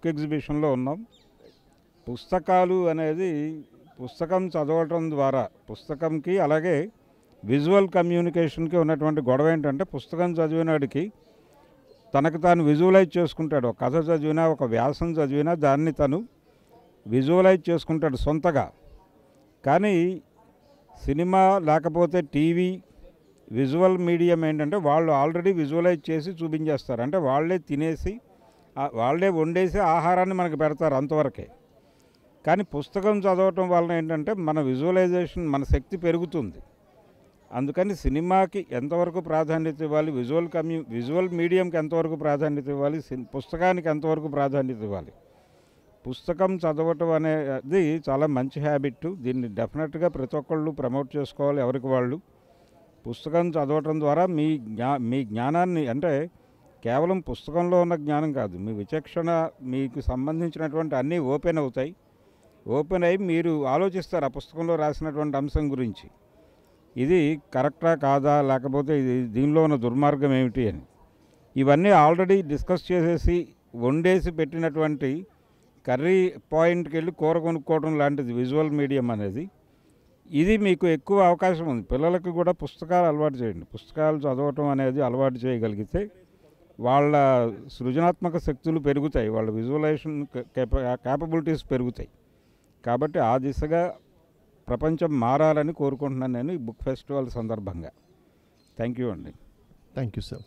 Book ఎగ్జిబిషన్లో ఉన్నాం. పుస్తకాలు అనేది పుస్తకం చదవటం ద్వారా పుస్తకంకి అలాగే విజువల్ కమ్యూనికేషన్కి ఉన్నటువంటి గొడవ ఏంటంటే పుస్తకం చదివినాడికి తనకు తాను విజువలైజ్ చేసుకుంటాడు. ఒక కథ చదివినా ఒక వ్యాసం చదివినా దాన్ని తను విజువలైజ్ చేసుకుంటాడు సొంతగా. కానీ సినిమా లేకపోతే టీవీ విజువల్ మీడియం ఏంటంటే వాళ్ళు ఆల్రెడీ విజువలైజ్ చేసి చూపించేస్తారు. అంటే వాళ్ళే తినేసి వాళ్ళే వండేసి ఆహారాన్ని మనకు పెడతారు అంతవరకే. కానీ పుస్తకం చదవటం వలన ఏంటంటే మన విజువలైజేషన్ మన శక్తి పెరుగుతుంది. అందుకని సినిమాకి ఎంతవరకు ప్రాధాన్యత ఇవ్వాలి, విజువల్ మీడియంకి ఎంతవరకు ప్రాధాన్యత ఇవ్వాలి, పుస్తకానికి ఎంతవరకు ప్రాధాన్యత ఇవ్వాలి. పుస్తకం చదవటం అనేది చాలా మంచి హ్యాబిట్. దీన్ని డెఫినెట్గా ప్రతి ఒక్కళ్ళు ప్రమోట్ చేసుకోవాలి ఎవరికి వాళ్ళు. పుస్తకం చదవటం ద్వారా మీ జ్ఞానాన్ని అంటే కేవలం పుస్తకంలో ఉన్న జ్ఞానం కాదు, మీ విచక్షణ మీకు సంబంధించినటువంటి అన్నీ ఓపెన్ అవుతాయి. ఓపెన్ అయ్యి మీరు ఆలోచిస్తారు ఆ పుస్తకంలో రాసినటువంటి అంశం గురించి. ఇది కరెక్టా కాదా, లేకపోతే దీనిలో ఉన్న దుర్మార్గం ఏమిటి అని ఇవన్నీ ఆల్రెడీ డిస్కస్ చేసేసి వండేసి పెట్టినటువంటి కర్రీ పాయింట్కి వెళ్ళి కూర కొనుక్కోవడం లాంటిది విజువల్ మీడియం అనేది. ఇది మీకు ఎక్కువ అవకాశం ఉంది. పిల్లలకు కూడా పుస్తకాలు అలవాటు చేయండి. పుస్తకాలు చదవటం అనేది అలవాటు చేయగలిగితే వాళ్ళ సృజనాత్మక శక్తులు పెరుగుతాయి, వాళ్ళ విజువలైజేషన్ క్యాపబిలిటీస్ పెరుగుతాయి. కాబట్టి ఆ దిశగా ప్రపంచం మారాలని కోరుకుంటున్నాను నేను ఈ బుక్ ఫెస్టివల్ సందర్భంగా. థ్యాంక్ యూ అండి. Thank you sir.